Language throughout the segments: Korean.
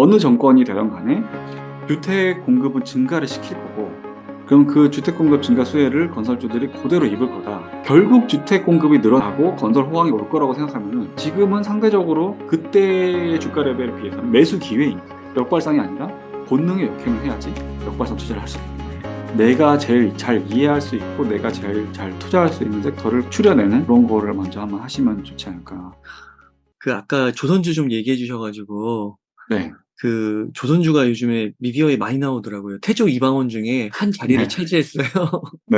어느 정권이 되든 간에 주택 공급은 증가를 시킬 거고, 그럼 그 주택 공급 증가 수혜를 건설주들이 그대로 입을 거다. 결국 주택 공급이 늘어나고 건설 호황이 올 거라고 생각하면은 지금은 상대적으로 그때의 주가 레벨에 비해서는 매수 기회인 거예요. 역발상이 아니라 본능의 역행을 해야지 역발상 투자를 할 수 있는 거예요. 내가 제일 잘 이해할 수 있고 내가 제일 잘 투자할 수 있는 섹터를 추려내는 그런 거를 먼저 한번 하시면 좋지 않을까. 아까 조선주 좀 얘기해 주셔가지고, 네. 조선주가 요즘에 미디어에 많이 나오더라고요. 태조 이방원 중에 한 자리를 네. 차지했어요. 네.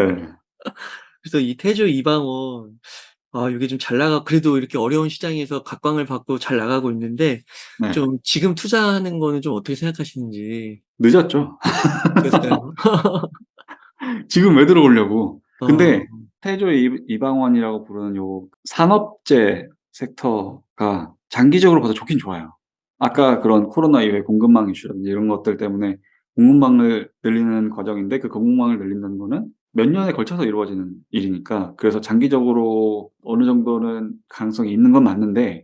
그래서 이 태조 이방원, 이게 좀 잘 그래도 이렇게 어려운 시장에서 각광을 받고 잘 나가고 있는데, 네. 좀 지금 투자하는 거는 좀 어떻게 생각하시는지. 늦었죠. 그랬어요. 지금 왜 들어오려고. 어, 근데 태조 이방원이라고 부르는 요 산업재 섹터가 장기적으로 봐도 좋긴 좋아요. 아까 그런 코로나 이후에 공급망 이슈라든지 이런 것들 때문에 공급망을 늘리는 과정인데, 그 공급망을 늘린다는 거는 몇 년에 걸쳐서 이루어지는 일이니까, 그래서 장기적으로 어느 정도는 가능성이 있는 건 맞는데,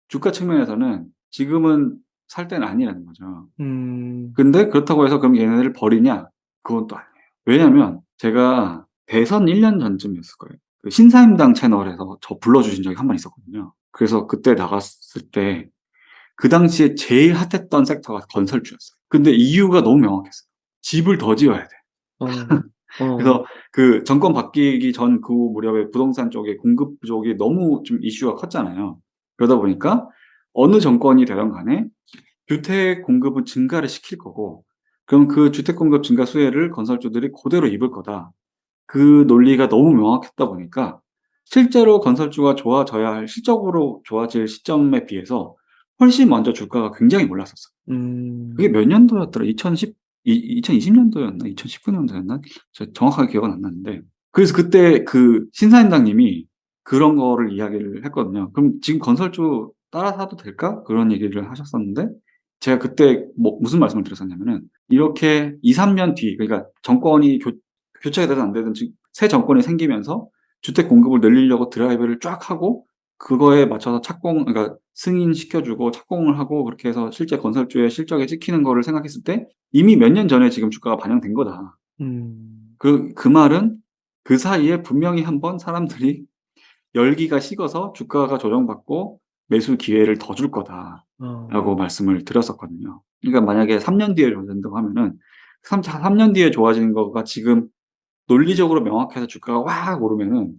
주가 측면에서는 지금은 살 때는 아니라는 거죠. 음, 근데 그렇다고 해서 그럼 얘네들을 버리냐? 그건 또 아니에요. 왜냐면 제가 대선 1년 전쯤이었을 거예요. 그 신사임당 채널에서 저 불러주신 적이 한 번 있었거든요. 그래서 그때 나갔을 때 그 당시에 제일 핫했던 섹터가 건설주였어요. 근데 이유가 너무 명확했어요. 집을 더 지어야 돼. 어, 어, 그래서 그 정권 바뀌기 전 그 무렵에 부동산 쪽에 공급 부족이 너무 좀 이슈가 컸잖아요. 그러다 보니까 어느 정권이 되든 간에 주택 공급은 증가를 시킬 거고, 그럼 그 주택 공급 증가 수혜를 건설주들이 그대로 입을 거다. 그 논리가 너무 명확했다 보니까 실제로 건설주가 좋아져야 할, 실적으로 좋아질 시점에 비해서 훨씬 먼저 주가가 굉장히 올랐었어요. 그게 음, 몇 년도였더라? 2020년도였나? 2019년도였나? 제가 정확하게 기억은 안 나는데. 그래서 그때 그 신사임당님이 그런 거를 이야기를 했거든요. 그럼 지금 건설주 따라 사도 될까? 그런 얘기를 하셨었는데, 제가 그때 뭐 무슨 말씀을 드렸었냐면은, 이렇게 2, 3년 뒤, 그러니까 정권이 교체가 되든 안 되든 지금 새 정권이 생기면서 주택 공급을 늘리려고 드라이브를 쫙 하고, 그거에 맞춰서 그러니까 승인시켜주고 착공을 하고, 그렇게 해서 실제 건설주의 실적에 찍히는 거를 생각했을 때 이미 몇 년 전에 지금 주가가 반영된 거다. 음, 그 말은 그 사이에 분명히 한번 사람들이 열기가 식어서 주가가 조정받고 매수 기회를 더 줄 어, 거다라고 말씀을 드렸었거든요. 그러니까 만약에 3년 뒤에 좋아진다고 하면은 3년 뒤에 좋아지는 거가 지금 논리적으로 명확해서 주가가 확 오르면은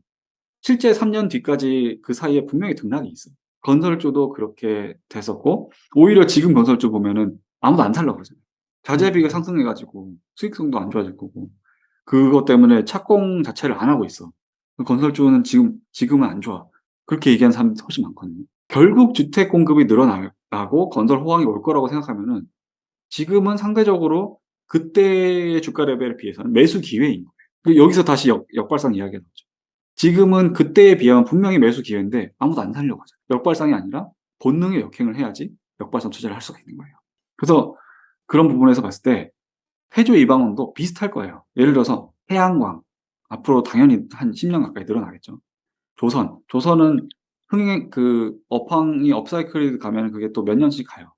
실제 3년 뒤까지 그 사이에 분명히 등락이 있어요. 건설주도 그렇게 됐었고, 오히려 지금 건설주 보면은 아무도 안 살려고 그러잖아요. 자재비가 음, 상승해 가지고 수익성도 안 좋아질 거고, 그것 때문에 착공 자체를 안 하고 있어. 건설주는 지금은 안 좋아. 그렇게 얘기하는 사람들이 훨씬 많거든요. 결국 주택 공급이 늘어나고 건설 호황이 올 거라고 생각하면은 지금은 상대적으로 그때의 주가 레벨에 비해서는 매수 기회인 거예요. 여기서 다시 역발상 이야기가 나오죠. 지금은 그때에 비하면 분명히 매수 기회인데 아무도 안 사려고 하잖아요. 역발상이 아니라 본능의 역행을 해야지 역발상 투자를 할 수가 있는 거예요. 그래서 그런 부분에서 봤을 때 태조 이방원도 비슷할 거예요. 예를 들어서 태양광, 앞으로 당연히 한 10년 가까이 늘어나겠죠. 조선은 흥행 그 업황이 업사이클이 가면 그게 또 몇 년씩 가요.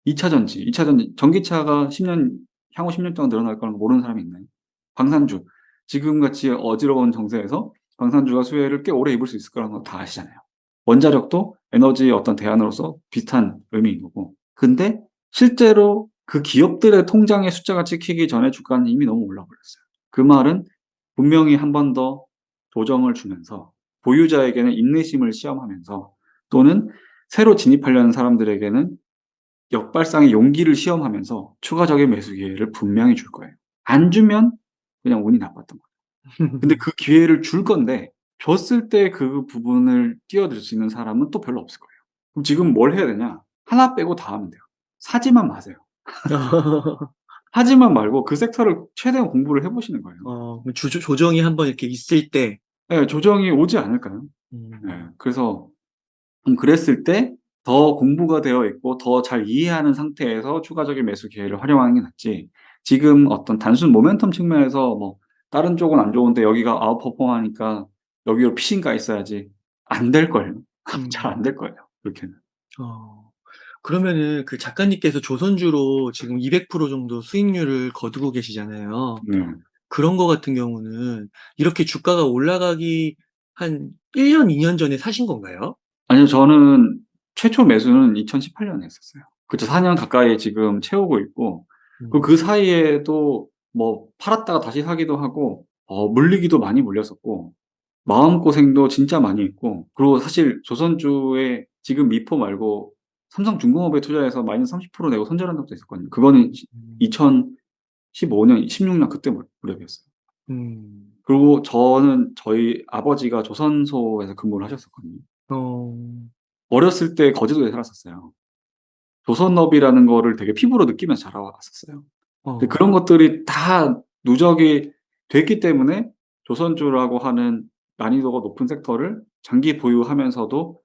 2차 전지, 전기차가 10년, 향후 10년 동안 늘어날 거라는 거 모르는 사람이 있나요? 광산주, 지금같이 어지러운 정세에서 광산주가 수혜를 꽤 오래 입을 수 있을 거라는 거 다 아시잖아요. 원자력도 에너지의 어떤 대안으로서 비슷한 의미인 거고. 근데 실제로 그 기업들의 통장의 숫자가 찍히기 전에 주가는 이미 너무 올라버렸어요. 그 말은 분명히 한 번 더 조정을 주면서 보유자에게는 인내심을 시험하면서, 또는 새로 진입하려는 사람들에게는 역발상의 용기를 시험하면서 추가적인 매수 기회를 분명히 줄 거예요. 안 주면 그냥 운이 나빴던 거예요. 근데 그 기회를 줄 건데, 줬을 때 그 부분을 뛰어들 수 있는 사람은 또 별로 없을 거예요. 그럼 지금 뭘 해야 되냐? 하나 빼고 다 하면 돼요. 사지만 마세요. 하지만 말고 그 섹터를 최대한 공부를 해 보시는 거예요. 조정이 한번 이렇게 있을 때, 예, 조정이 오지 않을까요? 예. 음, 그래서 그랬을 때 더 공부가 되어 있고 더 잘 이해하는 상태에서 추가적인 매수 기회를 활용하는 게 낫지, 지금 어떤 단순 모멘텀 측면에서 뭐 다른 쪽은 안 좋은데 여기가 아웃퍼폼하니까 여기로 피신 가 있어야지, 안 될걸요. 잘 안 음, 될 거예요, 그렇게는. 어. 그러면은 그 작가님께서 조선주로 지금 200% 정도 수익률을 거두고 계시잖아요. 네. 그런 거 같은 경우는 이렇게 주가가 올라가기 한 1년, 2년 전에 사신 건가요? 아니요, 저는 최초 매수는 2018년에 했었어요. 그쵸, 4년 가까이 지금 채우고 있고, 그리고 음. 그 사이에도 뭐 팔았다가 다시 사기도 하고, 물리기도 많이 물렸었고, 마음고생도 진짜 많이 했고, 그리고 사실 조선주에 지금 미포 말고 삼성중공업에 투자해서 마이너스 30% 내고 손절한 적도 있었거든요. 그거는 음. 2015년, 16년 그때 무렵이었어요. 음. 그리고 저는 저희 아버지가 조선소에서 근무를 하셨었거든요. 어. 어렸을 때 거제도에 살았었어요. 조선업이라는 거를 되게 피부로 느끼면서 자라왔었어요. 근데 어. 그런 것들이 다 누적이 됐기 때문에 조선주라고 하는 난이도가 높은 섹터를 장기 보유하면서도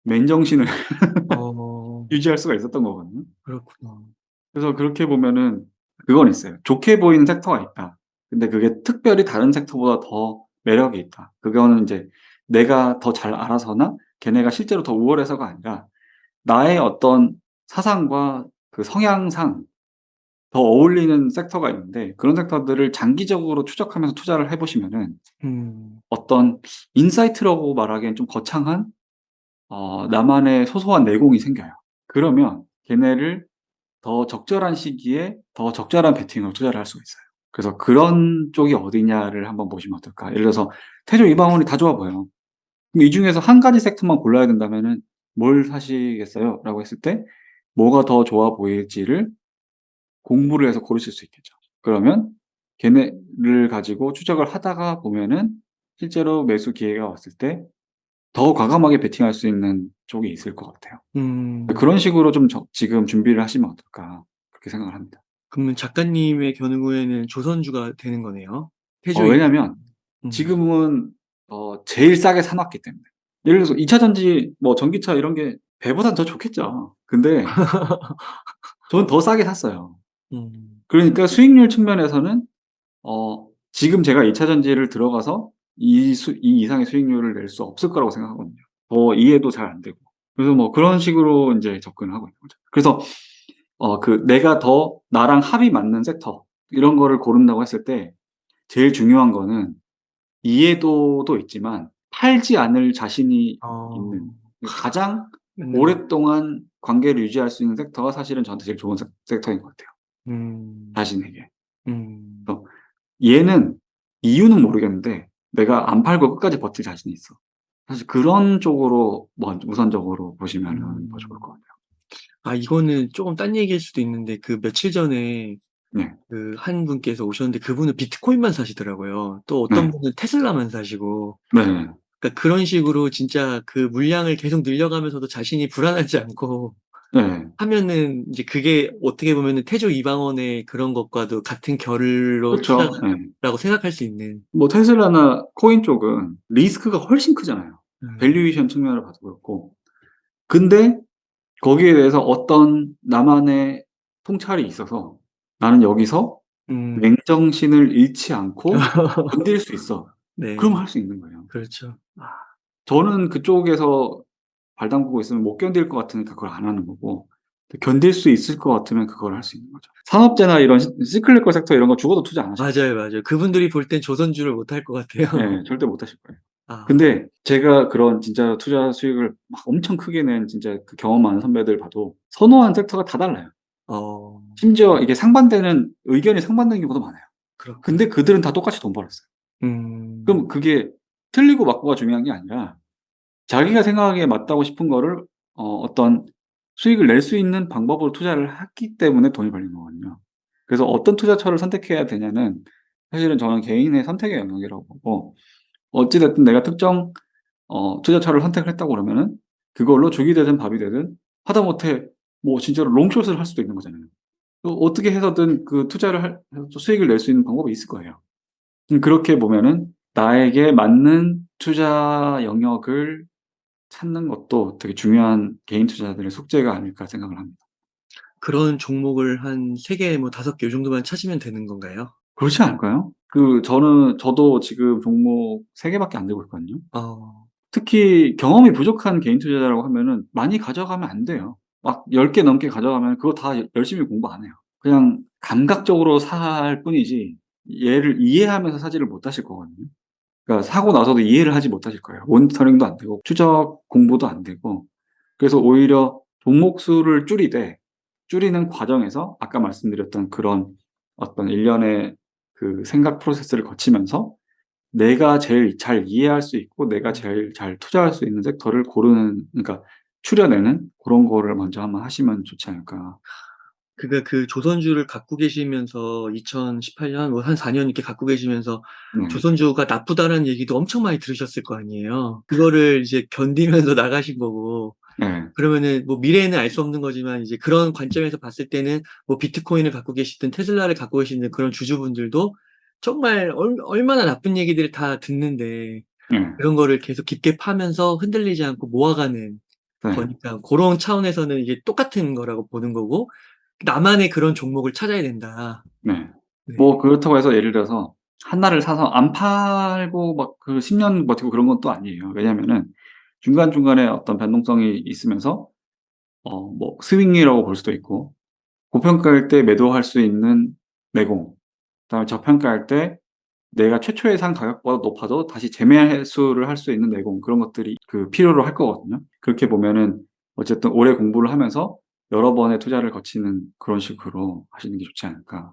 맨정신을 어. 유지할 수가 있었던 거거든요. 그렇구나. 그래서 그렇게 보면은 그건 있어요. 좋게 보이는 섹터가 있다. 근데 그게 특별히 다른 섹터보다 더 매력이 있다. 그거는 인제 내가 더 잘 알아서나 걔네가 실제로 더 우월해서가 아니라 나의 어떤 사상과 그 성향상 더 어울리는 섹터가 있는데, 그런 섹터들을 장기적으로 추적하면서 투자를 해 보시면은 음. 어떤 인사이트라고 말하기엔 좀 거창한 나만의 소소한 내공이 생겨요. 그러면 걔네를 더 적절한 시기에 더 적절한 베팅으로 투자를 할 수가 있어요. 그래서 그런 쪽이 어디냐를 한번 보시면 어떨까. 예를 들어서 태조 이방원이 다 좋아 보여요. 그럼 이 중에서 한 가지 섹터만 골라야 된다면은 "뭘 사시겠어요?"라고 했을 때 뭐가 더 좋아 보일지를 공부를 해서 고르실 수 있겠죠. 그러면 걔네를 가지고 추적을 하다가 보면은 실제로 매수 기회가 왔을 때 더 과감하게 베팅할 수 있는 쪽이 있을 것 같아요. 음. 그런 식으로 좀 지금 준비를 하시면 어떨까 그렇게 생각을 합니다. 그러면 작가님의 경우에는 조선주가 되는 거네요. 태조 이방. 왜냐면 음. 지금은 제일 싸게 사 놨기 때문에. 예를 들어서 2차 전지 뭐 전기차 이런 게 배보단 더 좋겠죠. 근데 저는 더 싸게 샀어요. 음. 그러니까 수익률 측면에서는 지금 제가 2차 전지를 들어가서 이 이상의 수익률을 낼 수 없을 거라고 생각하거든요. 더 이해도 잘 안 되고. 그래서 뭐 그런 식으로 인제 접근을 하고 있는 거죠. 그래서 내가 더 나랑 합이 맞는 섹터 이런 거를 고른다고 했을 때 제일 중요한 거는 이해도도 있지만 팔지 않을 자신이 어. 있는, 그 가장 맞는 말. 오랫동안 관계를 유지할 수 있는 섹터가 사실은 저한테 제일 좋은 섹터인 것 같아요, 음. 자신에게. 음. 그래서 얘는 이유는 모르겠는데 내가 안 팔고 끝까지 버틸 자신이 있어. 사실 그런 쪽으로 우선적으로 보시면은 더 좋을 음. 것 같아요. 아, 이거는 쪼금 딴 얘기일 수도 있는데 그 며칠 전에 네. 그 한 분께서 오셨는데 그분은 비트코인만 사시더라고요. 또 어떤 네. 분은 테슬라만 사시고. 네. 그러니까 그런 식으로 진짜 그 물량을 계속 늘려가면서도 자신이 불안하지 않고 네. 하면은 인제 그게 어떻게 보면은 태조 이방원의 그런 것과도 같은 결로 그렇죠. 예. 투자라고 생각할 수 있는. 뭐 테슬라나 코인 쪽은 리스크가 훨씬 크잖아요. 음. 밸류에이션 측면을 봐도 그렇고. 근데 거기에 대해서 어떤 나만의 통찰이 있어서 '나는 여기서 음. 맨정신을 잃지 않고 견딜 수 있어.' 네. 그러면 할 수 있는 거예요. 그렇죠. 아. 저는 그쪽에서 발 담그고 있으면 못 견딜 것 같으니까 그걸 안 하는 거고, 견딜 수 있을 것 같으면 그걸 할 수 있는 거죠. 산업재나 이런 시클리컬 섹터 이런 거 죽어도 투자 안 하실 거예요. 맞아요, 맞아요. 그분들이 볼 땐 조선주를 못 할 것 같아요. 예. 절대 못 하실 거예요. 아. 근데 제가 그런 진짜 투자 수익을 막 엄청 크게 낸 진짜 그 경험 많은 선배들 봐도 선호하는 섹터가 다 달라요. 어. 심지어 이게 상반되는 의견이 상반되는 경우도 많아요. 그렇구나. 근데 그들은 다 똑같이 돈 벌었어요. 음. 그럼 그게 틀리고 맞고가 중요한 게 아니라 자기가 생각하기에 맞다고 싶은 거를 어떤 수익을 낼 수 있는 방법으로 투자를 했기 때문에 돈이 벌린 거거든요. 그래서 어떤 투자처를 선택해야 되냐는 사실은 저는 개인의 선택의 영역이라고 보고, 어찌 됐든 내가 특정 투자처를 선택을 했다고 그러면은 그걸로 죽이 되든 밥이 되든, 하다못해 뭐 진짜로 롱숏을 할 수도 있는 거잖아요. 어떻게 해서든 그 투자를 해서 수익을 낼 수 있는 방법이 있을 거예요. 그렇게 보면은 나에게 맞는 투자 영역을 찾는 것도 되게 중요한 개인 투자자들의 숙제가 아닐까 생각을 합니다. 그런 종목을 한 3개 뭐 5개 요 정도만 찾으면 되는 건가요? 그렇지 않을까요? 저도 지금 종목 3 개밖에 안 들고 있거든요. 어. 특히 경험이 부족한 개인 투자자라고 하면은 많이 가져가면 안 돼요. 막 10개 넘게 가져가면 그거 다 열심히 공부 안 해요. 그냥 감각적으로 살 뿐이지 얘를 이해하면서 사지를 못하실 거거든요. 그러니까 사고 나서도 이해를 하지 못하실 거예요. 모니터링도 안 되고 추적 공부도 안 되고. 그래서 오히려 종목 수를 줄이는 과정에서 아까 말씀드렸던 그런 어떤 일련의 그 생각 프로세스를 거치면서 내가 제일 잘 이해할 수 있고 내가 음. 제일 잘 투자할 수 있는 섹터를 고르는, 그러니까 추려내는 그런 거를 먼저 한번 하시면 좋지 않을까. 그러니까 그 조선주를 갖고 계시면서 2018년 뭐 한 4년 이렇게 갖고 계시면서 네. 조선주가 나쁘다는 얘기도 엄청 많이 들으셨을 거 아니에요. 그거를 이제 견디면서 나가신 거고, 네. 그러면은 뭐 미래는 알 수 없는 거지만 이제 그런 관점에서 봤을 때는 뭐 비트코인을 갖고 계시든 테슬라를 갖고 계시는 그런 주주분들도 정말 얼마나 나쁜 얘기들을 다 듣는데 네. 그런 거를 계속 깊게 파면서 흔들리지 않고 모아가는 네. 거니까 그런 차원에서는 이게 똑같은 거라고 보는 거고, 나만의 그런 종목을 찾아야 된다. 네. 네. 뭐 그렇다고 해서 예를 들어서 하나를 사서 안 팔고 막 그 10년 버티고 그런 건 또 아니에요. 왜냐면은 중간중간에 어떤 변동성이 있으면서 뭐 스윙이라고 볼 수도 있고, 고평가일 때 매도할 수 있는 내공, 그다음에 저평가할 때 내가 최초의 산 가격보다 높아도 다시 재매수를 할 수 있는 내공, 그런 것들이 그 필요로 할 거거든요. 그렇게 보면은 어쨌든 오래 공부를 하면서 여러 번의 투자를 거치는 그런 식으로 하시는 게 좋지 않을까.